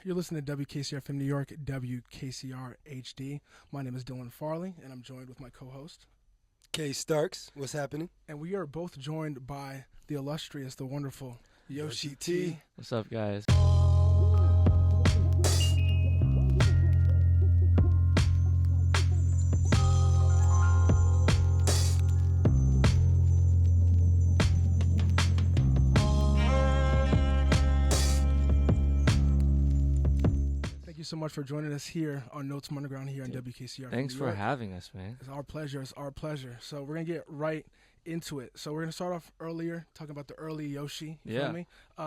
You're listening to WKCR from New York, WKCR HD. My name is Dylan Farley, and I'm joined with my co-host. K Starks, what's happening? And we are both joined by the illustrious, the wonderful Yoshi T. What's up, guys? Thank you so much for joining us here on Notes from Underground here on WKCR. Thanks for having us, man. It's our pleasure. It's our pleasure. So we're going to get right into it. So we're going to start off earlier, talking about the early Yoshi. You feel me?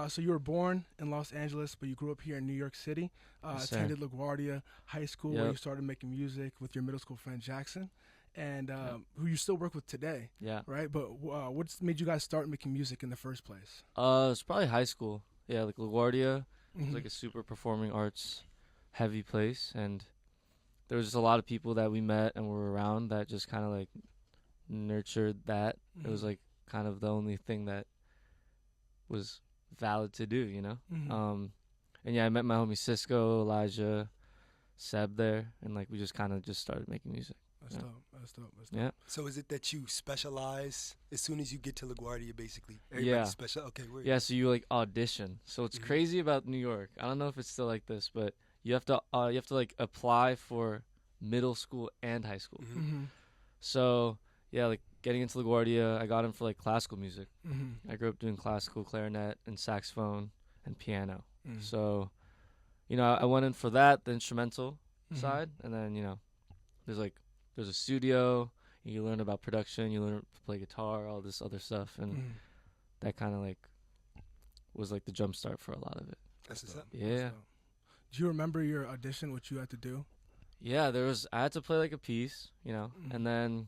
So you were born in Los Angeles, but you grew up here in New York City. Yes, attended LaGuardia High School, where you started making music with your middle school friend Jackson, and who you still work with today. Yeah. Right? But what made you guys start making music in the first place? It's probably high school. Yeah, like LaGuardia was like a super performing arts heavy place, and there was just a lot of people that we met and were around that just kind of like nurtured that. It was like kind of the only thing that was valid to do, you know. And yeah, I met my homie Cisco, Elijah, Seb there, and like we just kind of just started making music. That's dope. That's dope. Yeah. So is it that you specialize as soon as you get to LaGuardia, basically? Everybody's special. Okay, word. Yeah, so you like audition. So it's crazy about New York. I don't know if it's still like this, but you have to like apply for middle school and high school. So yeah, like getting into LaGuardia, I got in for like classical music. I grew up doing classical, clarinet, and saxophone and piano. So, you know, I went in for that, the instrumental side, and then, you know, there's a studio, and you learn about production, you learn to play guitar, all this other stuff, and that kind of like was like the jump start for a lot of it. That's what's up. Yeah. Do you remember your audition, what you had to do? Yeah, I had to play like a piece, you know, and then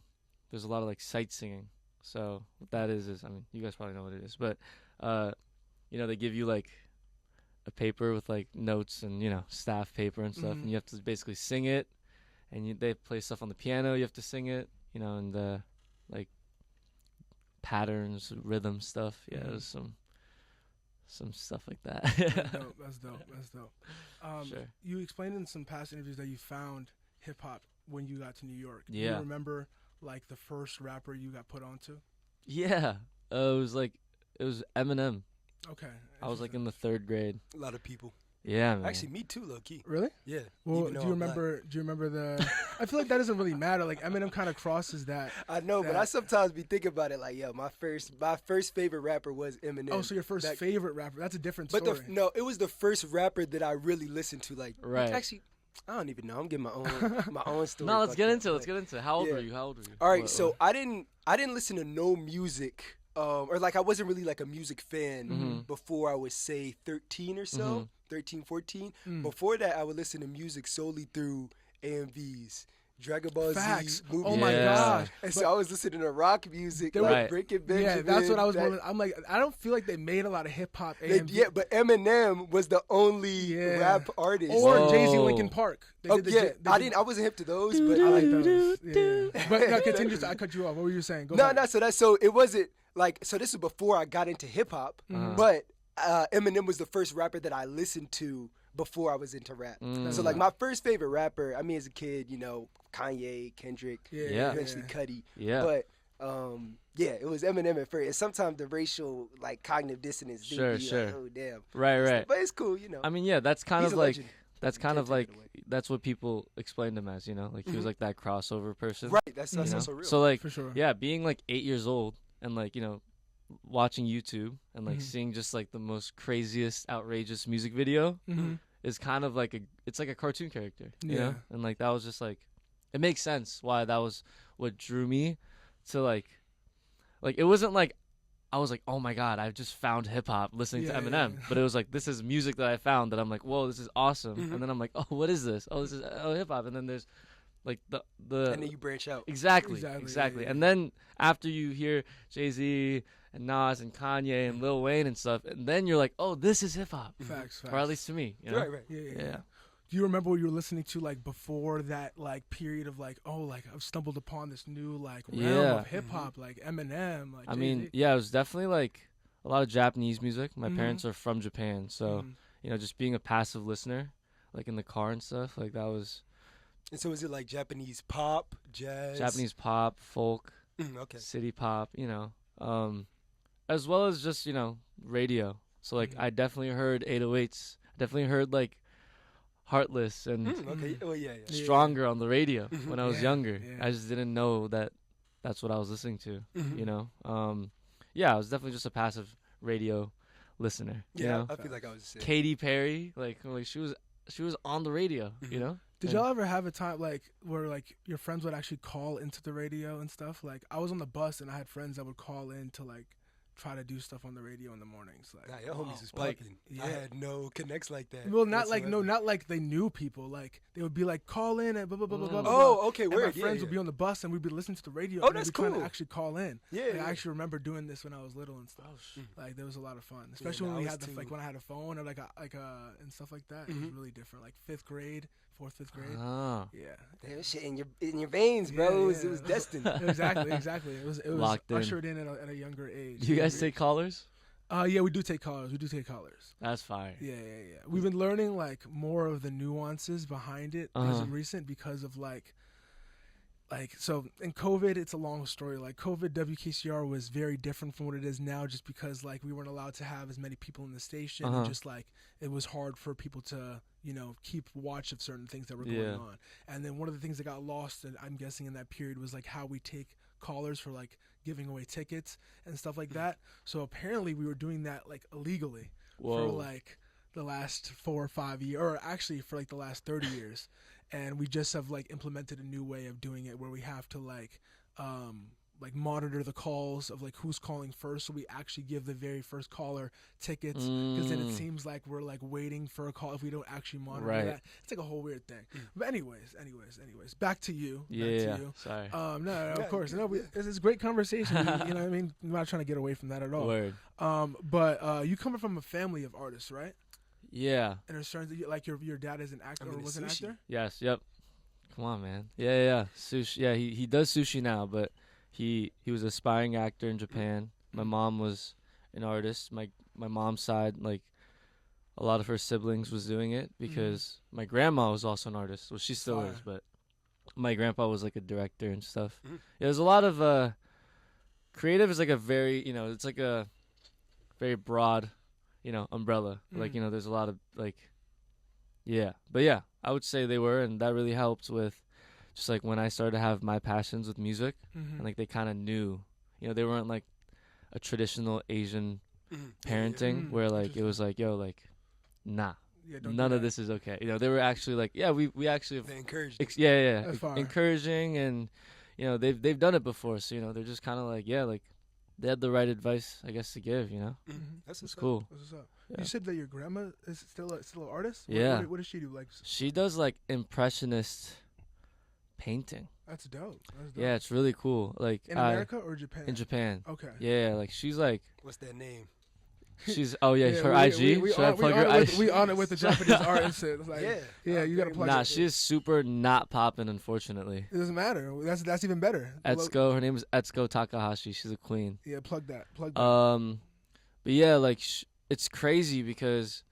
there's a lot of like sight singing. So what that is, I mean, you guys probably know what it is, but, you know, they give you like a paper with like notes and, you know, staff paper and stuff, and you have to basically sing it, and they play stuff on the piano, you have to sing it, you know, and like patterns, rhythm stuff. Yeah, it was some stuff like that. That's dope. Sure. You explained in some past interviews that you found hip-hop when you got to New York. Yeah. Do you remember like the first rapper you got put onto? Yeah. It was Eminem. Okay. I was like in the 3rd grade. A lot of people. Yeah, man. Actually, me too, low key. Really? Yeah. Well, do you remember the? I feel like that doesn't really matter. Like Eminem kind of crosses that. I know, but I sometimes be thinking about it. Like, yo, my first favorite rapper was Eminem. Oh, so your first favorite rapper? That's a different story. But no, it was the first rapper that I really listened to. Like, right. Actually, I don't even know. I'm getting my own story. No, let's get into it. How old were you? All right, so I didn't listen to no music. Or like I wasn't really like a music fan before I was say 13 or so, 13, 14. Before that, I would listen to music solely through AMVs, Dragon Ball Z movies. Oh my gosh! And so I was listening to rock music, like Breaking Benjamin. Yeah, that's what I was wondering. I'm like, I don't feel like they made a lot of hip hop AMVs. Yeah, but Eminem was the only rap artist. Or Jay-Z, Linkin Park. I wasn't hip to those, but I like those. Yeah. But no, continue. I cut you off. What were you saying? Go ahead. So it wasn't. So this is before I got into hip hop, but Eminem was the first rapper that I listened to before I was into rap. So like my first favorite rapper, I mean as a kid, you know, Kanye, Kendrick, eventually Cudi. Yeah. But it was Eminem at first. And sometimes the racial like cognitive dissonance like, oh damn. Right. But it's cool, you know. I mean, yeah, that's kind of like that's what people explained him as, you know, like he was like that crossover person. Right. That's so real. So like for sure. Yeah, being like 8 years old and like, you know, watching YouTube and like seeing just like the most craziest outrageous music video is kind of like it's like a cartoon character, you know? And like that was just like it makes sense why that was what drew me to like it wasn't like I was like, oh my god, I've just found hip hop listening to Eminem, but it was like this is music that I found that I'm like, whoa, this is awesome. And then I'm like, oh, what is this? Oh, this is hip hop. And then there's like the and then you branch out. Exactly. And then after you hear Jay-Z and Nas and Kanye and Lil Wayne and stuff, and then you're like, oh, this is hip hop. Facts. Or at least to me, you know? Right. Yeah. Do you remember what you were listening to like before that like period of like, oh, like I've stumbled upon this new like realm of hip hop, like Eminem, like I mean, yeah, it was definitely like a lot of Japanese music. My parents are from Japan, so just being a passive listener, like in the car and stuff, like that was. And so is it like Japanese pop, jazz? Japanese pop, folk, okay. city pop, as well as just, radio. So, like, I definitely heard 808s. I definitely heard, like, Heartless and Stronger on the radio when I was younger. Yeah. I just didn't know that that's what I was listening to, I was definitely just a passive radio listener. Yeah, I feel like I was the same. Katy Perry, like she was on the radio, Did y'all ever have a time like where like your friends would actually call into the radio and stuff? Like I was on the bus and I had friends that would call in to like try to do stuff on the radio in the mornings. Like, nah, your homies was popping. I had no connects like that. Well, not like they knew people. Like they would be like call in and blah blah blah blah blah. Oh, okay. And my friends would be on the bus and we'd be listening to the radio. Oh, and that's cool. Trying to actually call in. Yeah, like, I actually remember doing this when I was little and stuff. Like there was a lot of fun, especially when we had when I had a phone or and stuff like that. It was really different. Like 5th grade. 4th, 5th grade. Oh. Yeah. Damn shit in your veins, bro. It was destined. Exactly. It was locked ushered in at a younger age. Do you guys take callers? Yeah, we do take callers. That's fire. Yeah. We've been learning like more of the nuances behind it as of recent because of like so in COVID, it's a long story. Like COVID, WKCR was very different from what it is now, just because like we weren't allowed to have as many people in the station, and just like it was hard for people to keep watch of certain things that were going on. And then one of the things that got lost, and I'm guessing in that period, was like how we take callers for like giving away tickets and stuff like that. So apparently we were doing that like illegally for like the last 4 or 5 years, or actually for like the last 30 years. And we just have like implemented a new way of doing it where we have to like monitor the calls of like who's calling first. So we actually give the very first caller tickets, because then it seems like we're like waiting for a call if we don't actually monitor that. It's like a whole weird thing. But anyways, back to you. Sorry. No, of course. No, this is great conversation. You know what I mean? I'm not trying to get away from that at all. Word. But you come from a family of artists, right? Yeah. And there's certain like your dad is an actor or was an actor? Yes. Yep. Come on, man. Yeah. Sushi. Yeah, he does sushi now, but he was an aspiring actor in Japan. My mom was an artist. My mom's side, like a lot of her siblings was doing it because my grandma was also an artist. Well, she still is, but my grandpa was like a director and stuff. Yeah, there's a lot of creative is like a very, it's like a very broad, umbrella. Like, there's a lot of like, but yeah, I would say they were, and that really helped with just like when I started to have my passions with music, and like they kind of knew, they weren't like a traditional Asian parenting where like it was like, yo, like, nah, none of this is okay. They were actually like, yeah, we actually they encouraged encouraging, and they've done it before, so they're just kind of like, yeah, like they had the right advice, I guess, to give. That's cool. That's what's up. Yeah. You said that your grandma is still an artist. Yeah. What does she do? Like she does like impressionist painting. That's dope. Yeah, it's really cool. Like in America or Japan? In Japan. Okay. Yeah, like she's like. What's that name? She's her IG. Should I plug her IG? We on it with the Japanese art and shit. Like, yeah, you gotta plug it. Nah, she's super not popping, unfortunately. It doesn't matter. That's even better. Etsuko, her name is Etsuko Takahashi. She's a queen. Yeah, plug that. But yeah, like it's crazy because,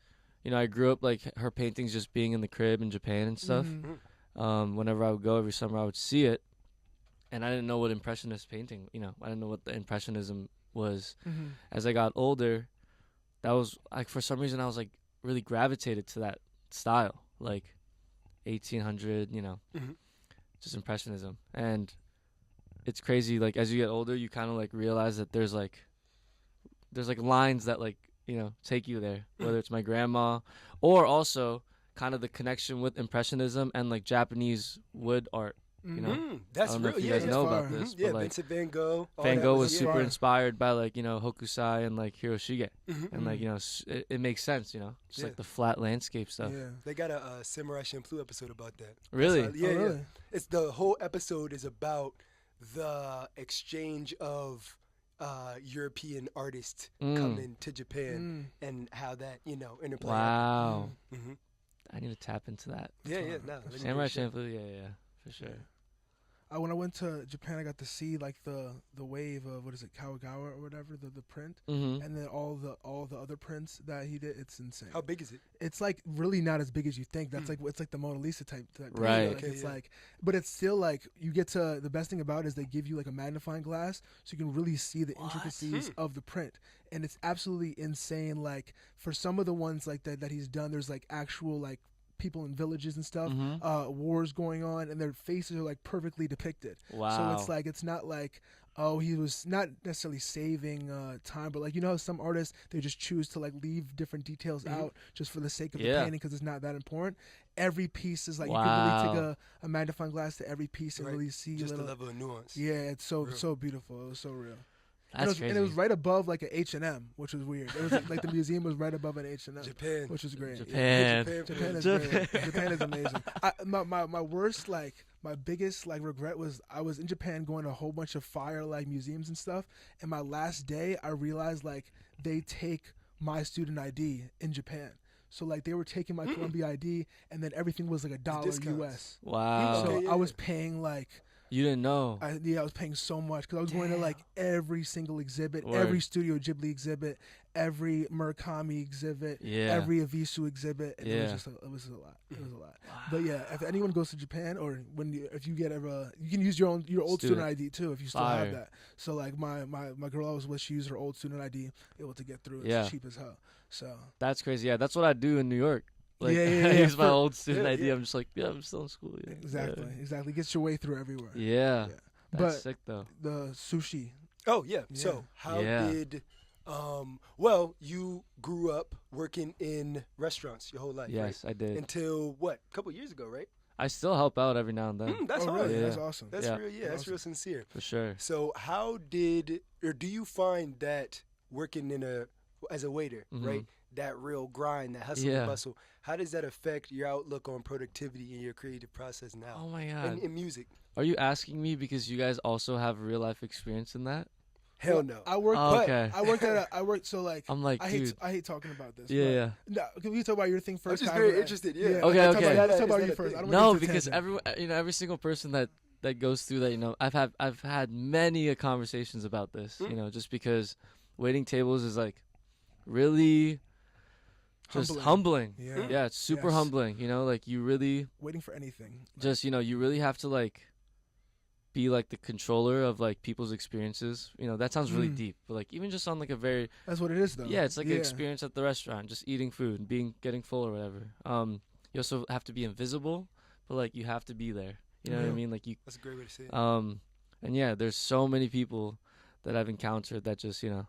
I grew up like her paintings just being in the crib in Japan and stuff. Whenever I would go every summer, I would see it, and I didn't know what impressionist painting. I didn't know what the impressionism was. As I got older, that was like for some reason I was like really gravitated to that style, like 1800, just impressionism. And it's crazy, like as you get older, you kind of like realize that there's like lines that like take you there, whether it's my grandma or also kind of the connection with impressionism and like Japanese wood art. That's I don't know if you guys know about this, but like Vincent Van Gogh. Van Gogh was super inspired by like Hokusai and like Hiroshige, and like it makes sense, just like the flat landscape stuff. Yeah, they got a Samurai Champloo episode about that. Really? Yeah. It's the whole episode is about the exchange of European artists coming to Japan and how that interplay. Wow. I need to tap into that. Yeah. Samurai Champloo, yeah, for sure. when I went to Japan, I got to see like the wave of what is it, Kawagawa or whatever, the print, and then all the other prints that he did. It's insane. How big is it? It's like really not as big as you think. That's like it's like the Mona Lisa type. Right. Like, it's like, but it's still like you get to the best thing about it is they give you like a magnifying glass so you can really see the intricacies of the print, and it's absolutely insane. Like for some of the ones like that he's done, there's like actual like people in villages and stuff, wars going on, and their faces are like perfectly depicted. Wow. So it's like it's not like, oh, he was not necessarily saving time, but like, you know, some artists, they just choose to like leave different details out just for the sake of the painting because it's not that important. Every piece is like you can really take a magnifying glass to every piece and really see just the level of nuance. Yeah, it's so beautiful. It was so real. That's crazy. And it was right above like an H&M, which was weird. It was like the museum was right above an H&M. Japan. Which was great. Japan. Japan is great. Japan is amazing. My worst, like, my biggest, like, regret was I was in Japan going to a whole bunch of fire, like, museums and stuff. And my last day, I realized, like, they take my student ID in Japan. So, like, they were taking my Columbia ID, and then everything was, like, $1 US. Wow. So I was paying, like... You didn't know. I was paying so much because I was going to like every single exhibit, every Studio Ghibli exhibit, every Murakami exhibit, every Avisu exhibit. And it was just it was a lot. It was a lot. Wow. But yeah, if anyone goes to Japan or if you get ever, you can use your old student ID too if you still have that. So like my girl I was with, she used her old student ID able to get through. It's cheap as hell. So that's crazy. Yeah, that's what I do in New York. Like, I use my old student ID. I'm just like, I'm still in school. Yeah. Exactly. Gets your way through everywhere. Yeah. That's but sick, though. The sushi. Oh, yeah. So how did, well, you grew up working in restaurants your whole life, Yes, right? I did. Until, what, a couple years ago, right? I still help out every now and then. That's hard. Really? That's awesome. That's real, that's real sincere. For sure. So do you find that working as a waiter, right? That real grind, that hustle and bustle. How does that affect your outlook on productivity in your creative process now? Oh my God. In music. Are you asking me because you guys also have real life experience in that? Hell no. I work. Okay. I work. So like, I'm like, I dude. hate talking about this. Yeah. No, can we talk about your thing first? I'm just very interested. Yeah. Okay. Let's talk about you first. I don't No, want to because every single person that goes through that, I've had many conversations about this. Just because waiting tables is like really. Just humbling. Yeah, it's super humbling. Like you really waiting for anything. Just you really have to like be like the controller of like people's experiences. That sounds really deep, but like even just on like a very that's what it is though. Yeah, it's like an experience at the restaurant, just eating food and getting full or whatever. You also have to be invisible, but like you have to be there. You know what I mean? Like you. That's a great way to say it. And yeah, there's so many people that I've encountered that just are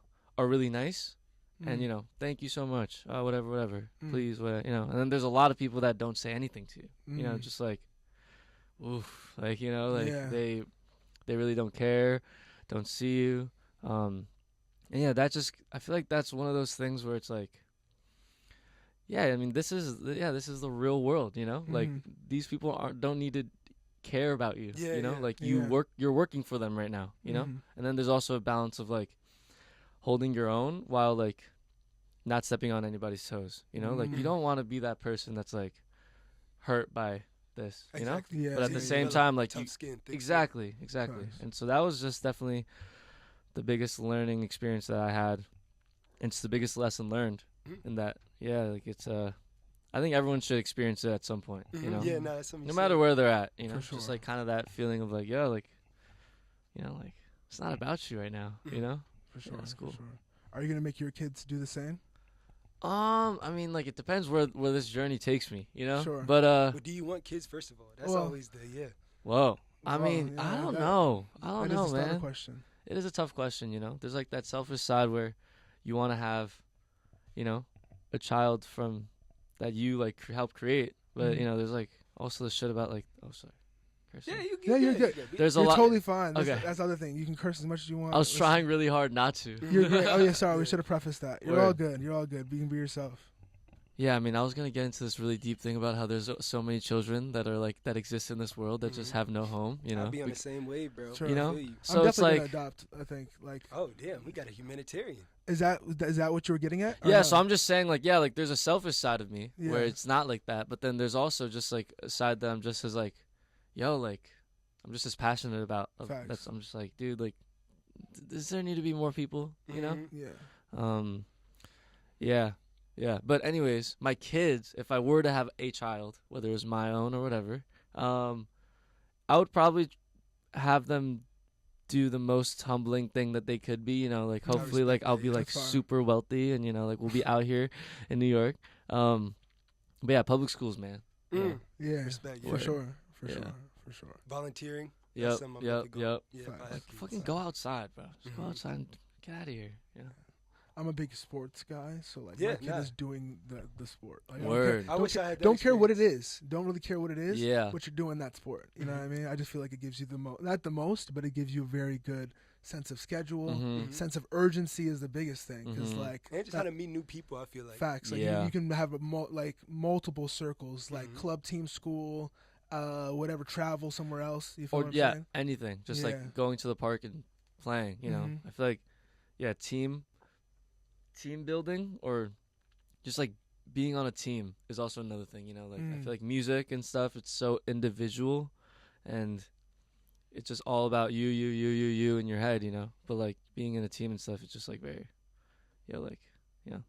really nice. And, thank you so much, whatever, please, whatever, and then there's a lot of people that don't say anything to you, just like, oof, like, they really don't care, don't see you, and yeah, I feel like that's one of those things where it's like, yeah, I mean, this is the real world, like, these people don't need to care about you, like, you're working for them right now, and then there's also a balance of, like, holding your own while like not stepping on anybody's toes, like you don't want to be that person that's like hurt by this, exactly. But at the same time, like exactly. And so that was just definitely the biggest learning experience that I had. It's the biggest lesson learned in that. Yeah, like it's I think everyone should experience it at some point, Yeah, no, that's something no matter where they're at, sure. just like kind of that feeling of like, like it's not about you right now, For sure, that's cool. For sure. Are you gonna make your kids do the same? I mean, like it depends where this journey takes me, Sure. But do you want kids first of all? That's always the Whoa. I mean, yeah, I don't know. That is a man. question. It is a tough question, There's like that selfish side where you want to have, a child from that you like help create, but there's like also the shit about like, oh sorry. Yeah, you're good. There's you're a lot. totally fine. Okay. That's the other thing. You can curse as much as you want. I was trying really hard not to. You're great. Oh yeah, sorry. We should have prefaced that. You're Word. all good. You're all good. You can be yourself. Yeah, I mean, I was gonna get into this really deep thing about how there's so many children that are like that exist in this world that just have no home. I'll be on the same wave, bro. Sure. So I'm it's definitely like gonna adopt. I think like. Oh damn, we got a humanitarian. Is that what you were getting at? Yeah, so I'm just saying like like there's a selfish side of me where it's not like that, but then there's also just like a side that I'm just as like, yo, like I'm just as passionate about. That's I'm just like, dude, like, does there need to be more people? You know? Yeah. Yeah. But anyways, my kids, if I were to have a child, whether it was my own or whatever, I would probably have them do the most humbling thing that they could be, you know, like hopefully like I'll be like super wealthy and, you know, like we'll be out here in New York. But yeah, public schools, man. Yeah. Respect. For sure. For sure. Volunteering. Yep. Yeah, fucking go outside, bro. Just go outside and get out of here. Yeah. I'm a big sports guy, so like my kid is doing the sport. Like, Word. I wish I had that don't care what it is. Don't really care what it is. Yeah. But you're doing that sport. You know what I mean? I just feel like it gives you not the most, but it gives you a very good sense of schedule, sense of urgency is the biggest thing. Because like, and just how to meet new people. I feel like facts. Like you can have multiple circles, like club, team, school, whatever, travel somewhere else. You feel what I'm saying? Anything. Just like going to the park and playing. You know, I feel like team building or just like being on a team is also another thing, you know, like I feel like music and stuff, it's so individual and it's just all about you in your head, you know, but like being in a team and stuff, it's just like very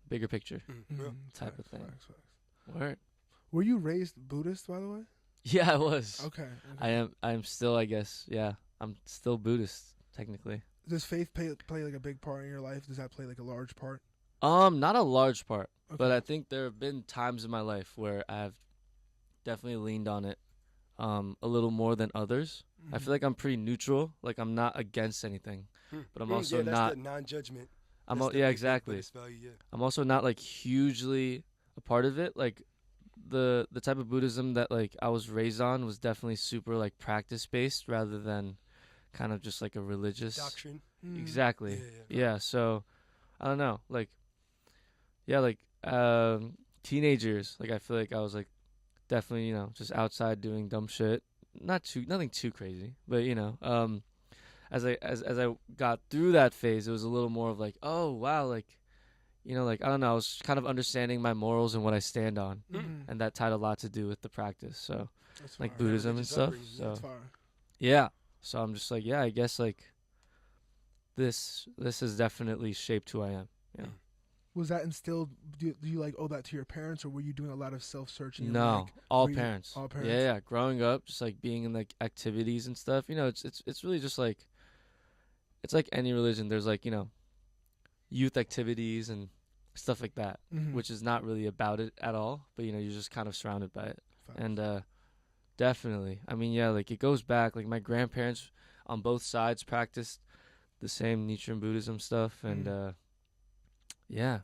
bigger picture type of thing. Word. Were you raised Buddhist, by the way? Yeah, I was. Okay. I'm still, I guess, I'm still Buddhist technically. Does faith play like a big part in your life? Does that play like a large part? Not a large part, but I think there have been times in my life where I've definitely leaned on it a little more than others. I feel like I'm pretty neutral, like I'm not against anything, but I'm also that's not the non-judgment. Exactly. Value, I'm also not like hugely a part of it. Like the type of Buddhism that like I was raised on was definitely super like practice based rather than kind of just like a religious doctrine. Exactly. Yeah. So I don't know, like. Yeah, like teenagers, like I feel like I was like definitely, you know, just outside doing dumb shit. Nothing too crazy, but you know, as I got through that phase, it was a little more of like, oh wow, like, you know, like I don't know, I was kind of understanding my morals and what I stand on, and that tied a lot to do with the practice. So like Buddhism and stuff. So yeah, so I'm just like, yeah, I guess like this has definitely shaped who I am. Yeah. Was that instilled? Do you like owe that to your parents, or were you doing a lot of self-searching? No, like, all parents. All parents. Yeah. Growing up, just like being in like activities and stuff. You know, it's really just like it's like any religion. There's like, you know, youth activities and stuff like that, which is not really about it at all. But you know, you're just kind of surrounded by it. And definitely, I mean, yeah, like it goes back. Like my grandparents on both sides practiced the same Nichiren Buddhism stuff, and. Yeah,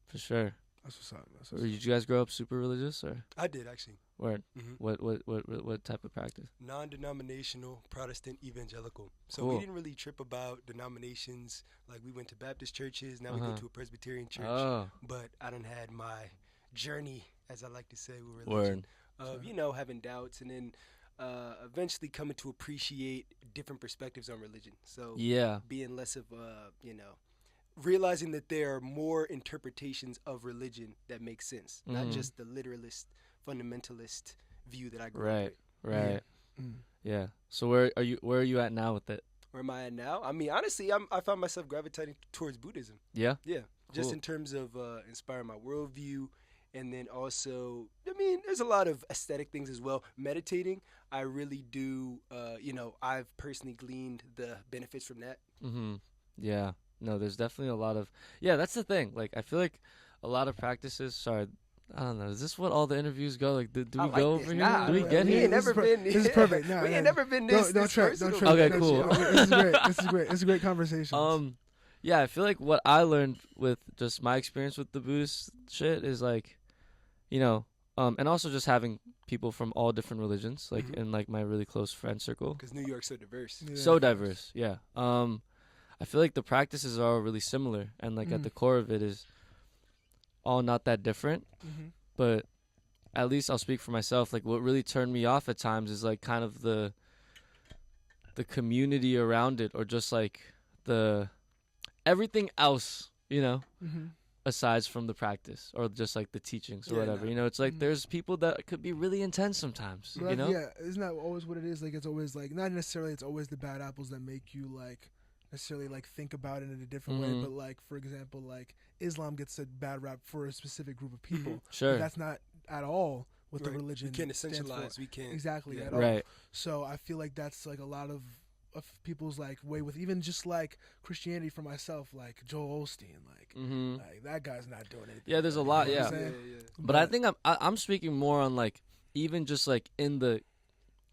for sure. That's what's up. Did you guys grow up super religious, or? I did actually. Word. What type of practice? Non-denominational Protestant evangelical. So cool. We didn't really trip about denominations. Like we went to Baptist churches. Now we go to a Presbyterian church. But I done had my journey, as I like to say, with religion. Of you know, having doubts and then eventually coming to appreciate different perspectives on religion. So being less of you know. Realizing that there are more interpretations of religion that make sense, not just the literalist, fundamentalist view that I grew up with. Right. Yeah. So where are you at now with it? Where am I at now? I mean, honestly, I found myself gravitating towards Buddhism. Yeah? Yeah. Cool. Just in terms of inspiring my worldview. And then also, I mean, there's a lot of aesthetic things as well. Meditating, I really do, you know, I've personally gleaned the benefits from that. Yeah. No, there's definitely a lot of... Yeah, that's the thing. Like, I feel like a lot of practices... Sorry, I don't know. Is this what all the interviews go? Like, do we like go this. over Nah, here? Do we get here? This is perfect. Nah, we ain't never been this Don't trip. personal. Okay, cool. This is great. It's a great conversation. Yeah, I feel like what I learned with just my experience with the Buddhist shit is like, you know, and also just having people from all different religions, like in like my really close friend circle. Because New York's so diverse. Yeah, so diverse, yeah. I feel like the practices are all really similar, and like at the core of it is all not that different. But at least I'll speak for myself. Like what really turned me off at times is like kind of the community around it, or just like the everything else, you know. aside from the practice or just like the teachings or whatever. You know, it's like there's people that could be really intense sometimes. But you know? Yeah, isn't that always what it is? Like, it's always like, not necessarily it's always the bad apples that make you like necessarily like think about it in a different way, but like, for example, like Islam gets a bad rap for a specific group of people. Sure. But that's not at all what the religion we can't essentialize. We can't exactly at all. Right. So I feel like that's like a lot of people's like way with even just like Christianity for myself, like Joel Osteen, like that guy's not doing anything. Yeah, there's a lot. You know Yeah. But I think I'm speaking more on like even just like in the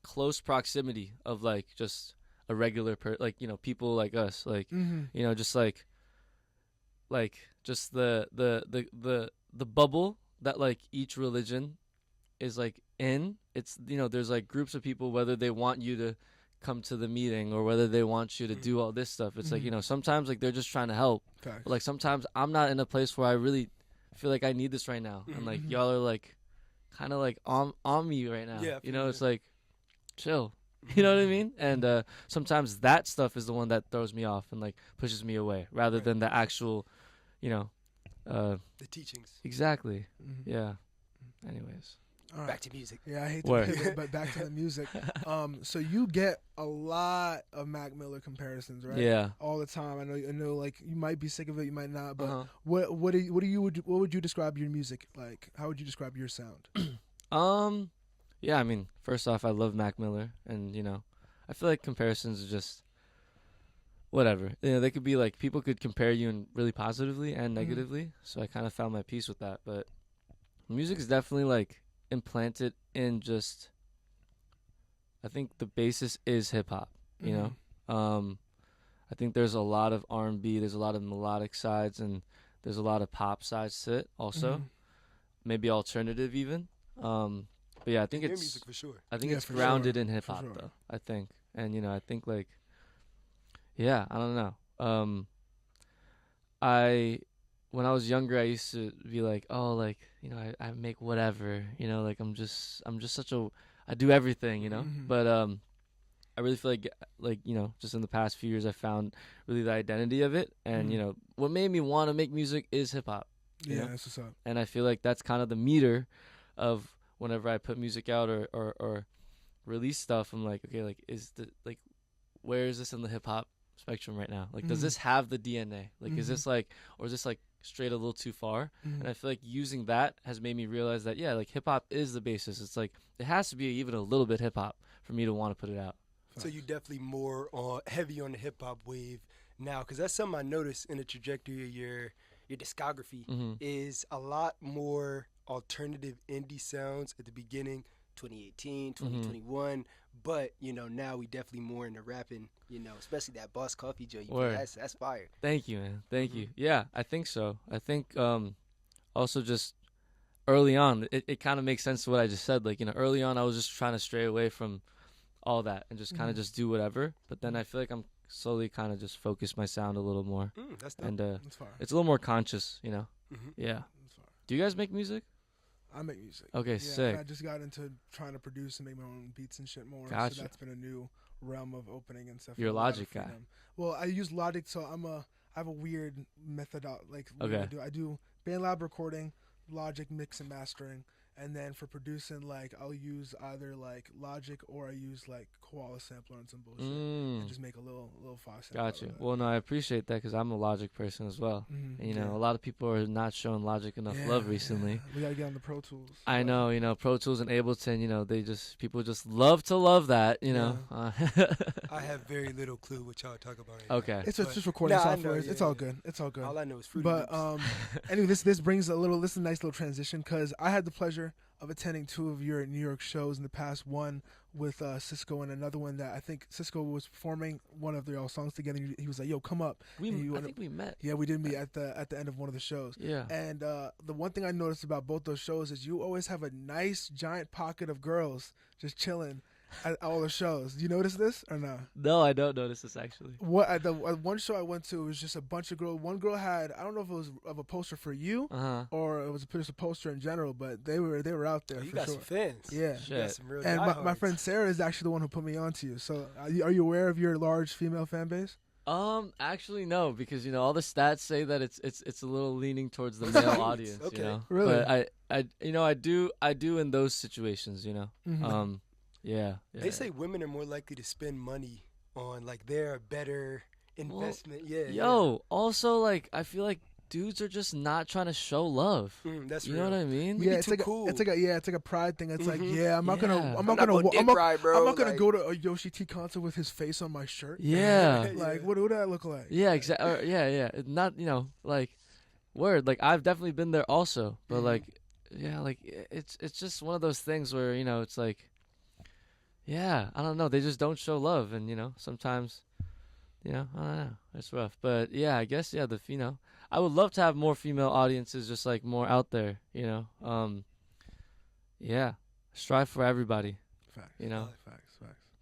close proximity of like just a regular like, you know, people like us, like you know, just like just the bubble that like each religion is like in. It's, you know, there's like groups of people, whether they want you to come to the meeting or whether they want you to do all this stuff. It's like, you know, sometimes like they're just trying to help. But, like sometimes I'm not in a place where I really feel like I need this right now, and like y'all are like kind of like on me right now. Yeah, you know, it's like chill. You know what I mean? And sometimes that stuff is the one that throws me off and like pushes me away, rather than the actual, you know, the teachings. Exactly. Yeah. Anyways. All right. Back to music. Yeah, I hate to pivot, but back to the music. So you get a lot of Mac Miller comparisons, right? Yeah. All the time. I know. Like, you might be sick of it, you might not. But what would you describe your music like? How would you describe your sound? Yeah. I mean, first off, I love Mac Miller, and you know, I feel like comparisons are just whatever. You know, they could be like, people could compare you in really positively and negatively. So I kind of found my peace with that. But music is definitely like implanted in just, I think the basis is hip hop, you know? I think there's a lot of R&B, there's a lot of melodic sides, and there's a lot of pop sides to it also. Maybe alternative even. But yeah, I think it's music for sure. I think it's grounded in hip hop though, I think. And you know, I think like, yeah, I don't know. When I was younger, I used to be like, oh, like, you know, I make whatever, you know, like I'm just I do everything, you know. But I really feel like, you know, just in the past few years, I found really the identity of it, and you know, what made me want to make music is hip hop. Yeah, that's what's up. And I feel like that's kind of the meter of whenever I put music out or release stuff. I'm like, okay, like, where is this in the hip hop spectrum right now? Like, does this have the DNA? Like, is this like, or is this like straight a little too far? And I feel like using that has made me realize that, yeah, like hip hop is the basis. It's like, it has to be even a little bit hip hop for me to want to put it out. So you definitely more heavy on the hip hop wave now, because that's something I noticed in the trajectory of your discography is a lot more alternative indie sounds at the beginning, 2018, 2021. But, you know, now we definitely more into rapping, you know, especially that Boss Coffee joint. That's fire. Thank you, man. Thank you. Yeah, I think so. I think also just early on, it kind of makes sense to what I just said. Like, you know, early on, I was just trying to stray away from all that and just kind of just do whatever. But then I feel like I'm slowly kind of just focus my sound a little more. That's dope. And That's fire. it's a little more conscious, you know? Yeah. That's fire. Do you guys make music? I make music. Okay, yeah, sick. I just got into trying to produce and make my own beats and shit more. Gotcha. So that's been a new realm of opening and stuff. You're a Logic guy. Well, I use Logic, so I have a weird method. I do BandLab recording, Logic mix and mastering, and then for producing, like, I'll use either like Logic or I use like Koala sampler and some bullshit and just make a little 5 cent. Gotcha. Well, no, I appreciate that because I'm a Logic person as well. And, you know, a lot of people are not showing Logic enough love recently. We gotta get on the Pro Tools. I know, you know, Pro Tools and Ableton, you know, people just love to love that, you know. I have very little clue what y'all talk about. Okay. It's just recording software. It's all good. It's all good. All I know is Fruity But Loops. anyway, this brings this is a nice little transition because I had the pleasure of attending 2 of your New York shows in the past. One with Cisco and another one that I think Cisco was performing one of their songs together. He was like, "Yo, come up." I think we met. Yeah, we did meet at the end of one of the shows. Yeah. And the one thing I noticed about both those shows is you always have a nice giant pocket of girls just chilling at all the shows. Do you notice this or no? No, I don't notice this actually. What at the one show I went to, it was just a bunch of girls. One girl had, I don't know if it was of a poster for you or it was just a poster in general, but they were out there. You for got sure. some fans. Yeah. You got some real And my diehards. friend Sarah is actually the one who put me on to you. So are you aware of your large female fan base? Actually no, because all the stats say that it's a little leaning towards the male audience. Okay. Really? But I do in those situations. Mm-hmm. Yeah. They say women are more likely to spend money on like their better investment. Also like I feel like dudes are just not trying to show love. That's you real. know what I mean? Yeah, it's like cool. It's like a pride thing. It's like, I'm not Yeah. gonna go to a Yoshi T concert with his face on my shirt. Yeah. Like, what would that look like? Yeah, exactly. Yeah. Not like word. Like I've definitely been there also, but like it's just one of those things where it's like, I don't know. They just don't show love, and sometimes, I don't know. It's rough, but yeah, I guess the I would love to have more female audiences, just like more out there. Strive for everybody. Facts. Facts.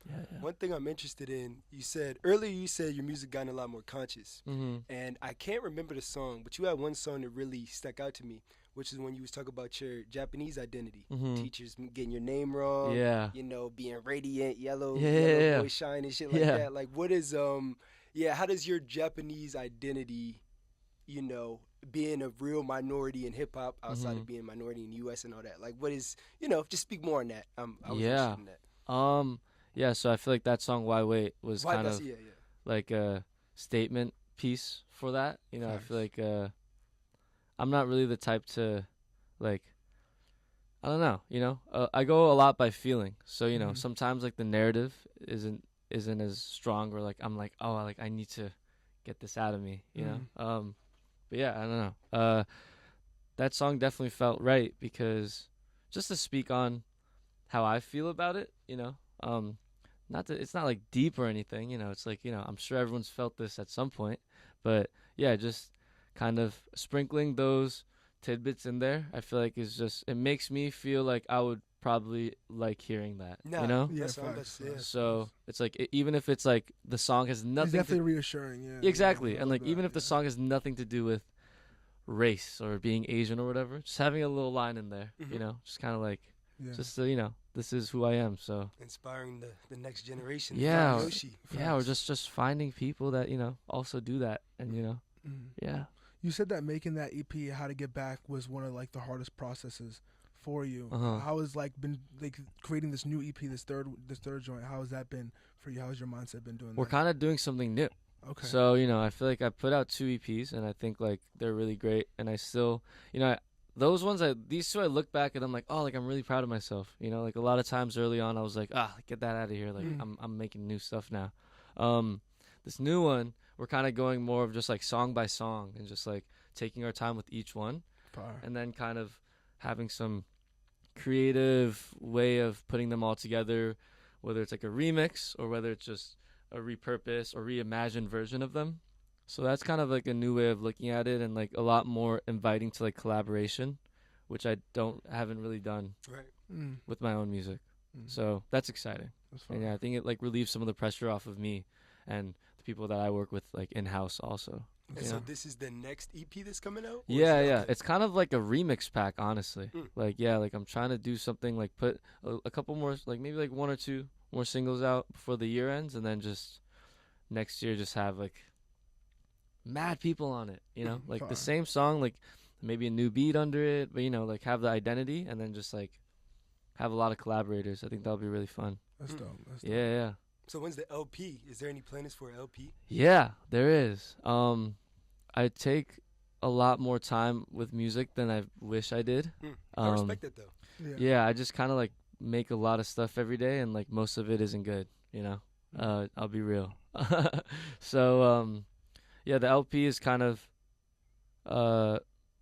Yeah. One thing I'm interested in, you said your music gotten a lot more conscious. Mm-hmm. And I can't remember the song, but you had one song that really stuck out to me, which is when you was talking about your Japanese identity. Mm-hmm. Teachers getting your name wrong. Yeah. Being radiant, yellow boy shine and shit like Yeah. that. Like what is how does your Japanese identity, being a real minority in hip hop outside of being a minority in the US and all that. Like what is, just speak more on that. I was interested in that. So I feel like that song "Why Wait" was Why kind that's- of yeah. like a statement piece for that. I feel like I'm not really the type to like, I don't know, I go a lot by feeling. So, sometimes like the narrative isn't as strong, or like I'm like, oh, like I need to get this out of me, know. But yeah, I don't know. That song definitely felt right, because just to speak on how I feel about it, not that it's not like deep or anything, it's like, I'm sure everyone's felt this at some point, but yeah, just kind of sprinkling those tidbits in there, I feel like it makes me feel like I would probably like hearing that, Yeah, facts. So it's like, even if it's like the song has nothing, it's definitely reassuring. Yeah, exactly. And like, even if the song has nothing to do with race or being Asian or whatever, just having a little line in there, just kind of like, just so, this is who I am. So inspiring the next generation. Yeah, Yoshi. or just finding people that also do that, and yeah. You said that making that EP, How to Get Back, was one of like the hardest processes for you. Uh-huh. How has been creating this new EP, this third joint? How has that been for you? How has your mindset been doing? We're kind of doing something new. Okay. So I feel like I put out 2 EPs, and I think like they're really great, and I still those ones, these two, I look back and I'm like, oh, like I'm really proud of myself. Like a lot of times early on, I was like, get that out of here. Like I'm making new stuff now. This new one, we're kind of going more of just like song by song, and just like taking our time with each one, and then kind of having some creative way of putting them all together, whether it's like a remix or whether it's just a repurpose or reimagined version of them. So that's kind of like a new way of looking at it, and like a lot more inviting to like collaboration, which I haven't really done with my own music. So that's exciting. And yeah, I think it like relieves some of the pressure off of me and the people that I work with like in-house also. And so this is the next EP that's coming out? Yeah. It's kind of like a remix pack, honestly. Like, like I'm trying to do something like put a couple more, like maybe like 1 or 2 more singles out before the year ends, and then just next year just have like mad people on it, like the same song, like maybe a new beat under it, but like have the identity, and then just like have a lot of collaborators. I think that'll be really fun. That's dope. Yeah. So when's the LP? Is there any plans for an LP? Yeah, there is. I take a lot more time with music than I wish I did. I respect it though. Yeah, I just kind of like make a lot of stuff every day, and like most of it isn't good, I'll be real. So the LP is kind of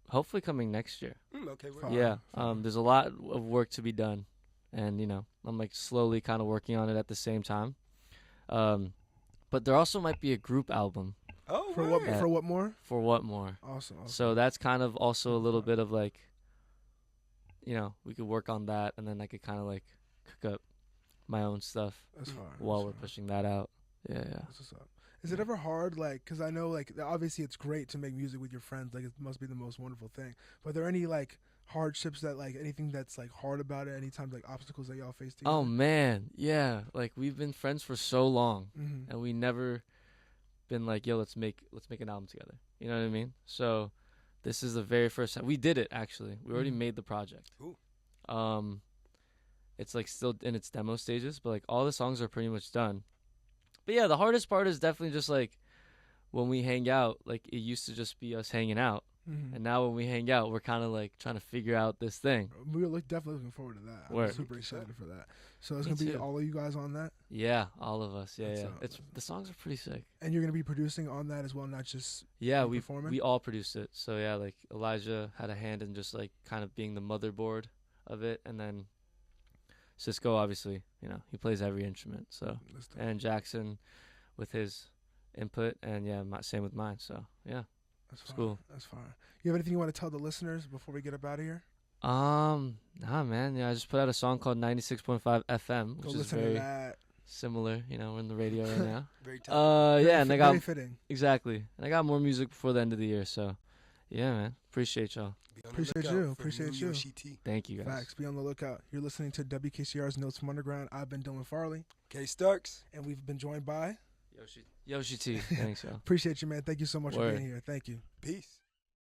hopefully coming next year. Okay. There's a lot of work to be done, and I'm like slowly kind of working on it at the same time. But there also might be a group album. Oh, for what more? For what more? Awesome. So that's kind of also a little bit of like, we could work on that, and then I could kind of like cook up my own stuff while we're pushing that out. Yeah. That's what's up. Is it ever hard, like, because I know, like, obviously it's great to make music with your friends. Like, it must be the most wonderful thing. But are there any, like, hardships that, like, anything that's, like, hard about it? Any times, like, obstacles that y'all face together? Oh, man. Yeah. Like, we've been friends for so long, and we never, been like, yo, let's make an album together. You know what I mean? So this is the very first time we did it. Actually, we already made the project. Ooh. It's like still in its demo stages, but like all the songs are pretty much done. But yeah, the hardest part is definitely just like when we hang out. Like it used to just be us hanging out, and now when we hang out, we're kind of like trying to figure out this thing. We're definitely looking forward to that. I'm super excited for that. So it's gonna be all of you guys on that. Yeah, all of us. Yeah, It's the songs are pretty sick. And you're gonna be producing on that as well, not just we all produced it. So yeah, like Elijah had a hand in just like kind of being the motherboard of it, and then Cisco, obviously, you know, he plays every instrument. So and Jackson with his input, and yeah, same with mine. So yeah, that's cool. That's fine. You have anything you want to tell the listeners before we get up out of here? Nah, man. Yeah, I just put out a song called 96.5 FM, which is very similar. You know, we're in the radio right now. Very yeah, and I got very fitting. Exactly, and I got more music before the end of the year. So, yeah, man. Appreciate y'all. Appreciate you. Yoshi T. Thank you, guys. Facts. Be on the lookout. You're listening to WKCR's Notes from Underground. I've been Dylan Farley. K Starks. And we've been joined by Yoshi T. Thanks, y'all. Appreciate you, man. Thank you so much for being here. Thank you. Peace.